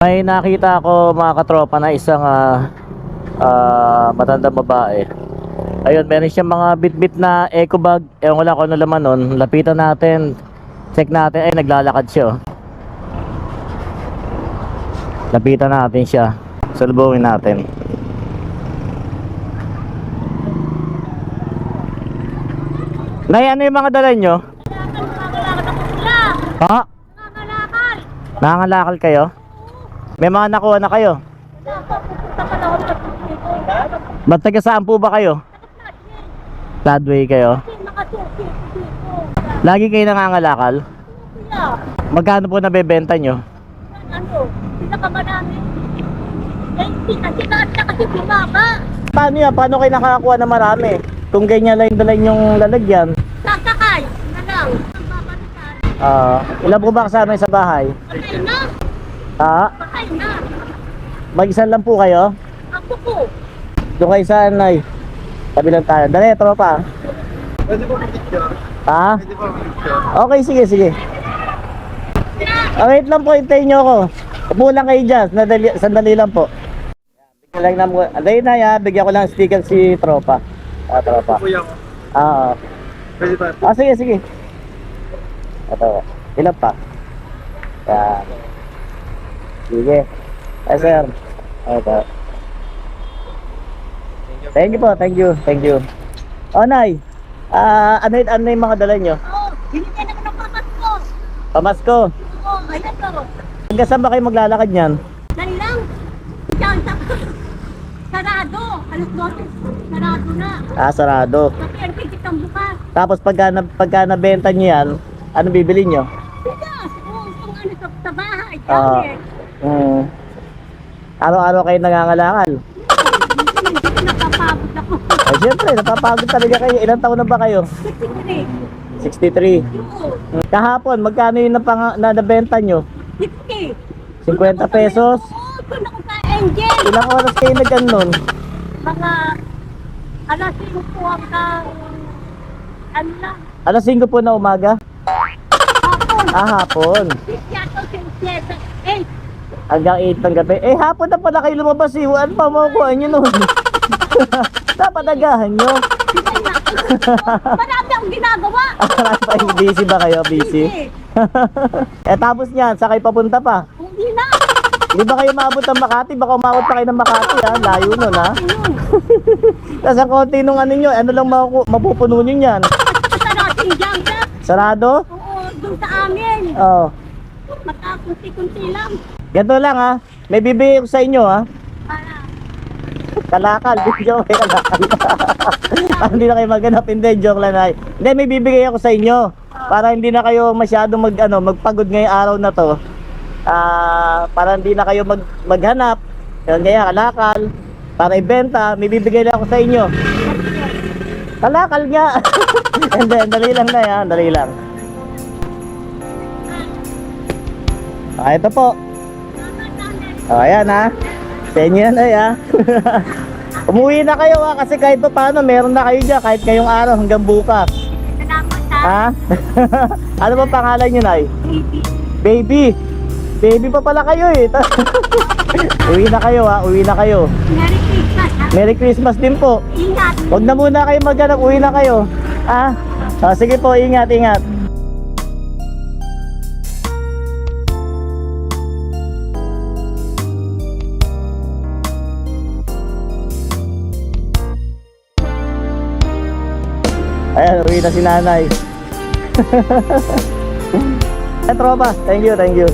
May nakita ako mga katropa na isang matandang babae. Ayun, meron siyang mga bit-bit na eco bag. Ewan ko lang kung ano laman nun. Lapitan natin. Check natin. Ay, naglalakad siya. Lapitan natin siya. Salubungin natin. Nay, ano yung mga dala nyo? Ha? Nangangalakal kayo? May mga nakuha na kayo? Ba't taga saan po ba kayo? Floodway kayo? Lagi kayo nangangalakal? Magkano po nabebenta nyo? Paano yan? Paano kayo nakakakuha na marami? Kung ganyan lang yung dala yung lalagyan? Sasakay na lang. Ilan po ba kasama sa bahay? Patay na. Ha? Patay na. Mag-isan lang po kayo? Ako po. Doon kayo saan, Nay? Kabilang tayo. Dali, tropa. Pwede po mag-picture? Ha? Pwede po mag-picture? Okay, sige, sige. Wait lang po, hintayin nyo ako. Upo lang kayo dyan, sandali lang po. Bigyan lang naman. Anday na ya, bigyan ko lang sticker si tropa. Tropa. Kuya ko. Pwede pa. Sige, sige. Ito, ilan pa? Yan. Sige. Ay, sir. Ito. Thank you po, thank you, thank you. Oh, Nay. Ano yung mga dala nyo? Oo. Binigyan na ko ng pamasko. Pamasko. Oo. Ayan to. Hanggang saan ba kayo maglalakad niyan? Dali lang. Diyan sa... Sarado. Alas 12. Sarado na. Sarado. Kasi ang tigit ang bukas. Tapos pagka nabenta nyo yan, ano bibili nyo? Bigas. Oo. Kung ano sa bahay. Ah. Dami. Araw-araw kayo nangangalakal. Hindi napapagod ako. Ay, syempre, napapagod talaga kayo. Ilang taon na ba kayo? 63. 63. Oo. Kahapon, magkano yung nabenta nyo? 50. 50 pesos? Oo. Doon ako sa Angel. Ilang oras kayo nag-anon? Mga alas 5 po hanggang ano lang, Alas 5 po na umaga? hapon. Hapon. Yato, 8. Hanggang 8 ng gabi. Hapon na pala kayo lumabas eh. Ano pa makukuha nyo nun? Dapat agahan nyo. Marami akong ginagawa. Busy ba kayo? Busy? Tapos niyan, saan kayo papunta pa? Hindi na. Hindi ba kayo maabot ng Makati? Baka umabot pa kayo ng Makati ha? Layo nun ha? Tapos ang konti nung ano nyo, ano lang mapupuno nyo yan? Sa nating jangka. Sarado? Oo, doon sa amin. Oo. Makakunti-kunti lang. Ganito lang ha. May bibigay ko sa inyo ha. Para, Kalakal. Joke, kalakal. Para hindi na kayo maghanap. Hindi, joke lang na. Hindi, may bibigay ako sa inyo. Para hindi na kayo masyadong magpagod ngayong araw na to. Para hindi na kayo maghanap. Kaya kalakal. Para ibenta, may bibigay lang ako sa inyo. Kalakal nga. Hindi, dali lang na yan. Dali lang. Ito po. Ayan ha. Sa inyo yan ay ha. Umuwi na kayo ha. Kasi kahit pa paano meron na kayo dyan. Kahit ngayong araw hanggang bukas. salamat sa Ha? Ano ba pangalan nyo, Nay? baby. Baby pa pala kayo eh. Uwi na kayo ha. Uwi na kayo. Merry Christmas. Merry Christmas din po. Ingat. Huwag na muna kayo maghanap. Uwi na kayo. Ha? Sige po. Ingat, ingat. Ayan, uwi na si nanay. Tropa, thank you, thank you.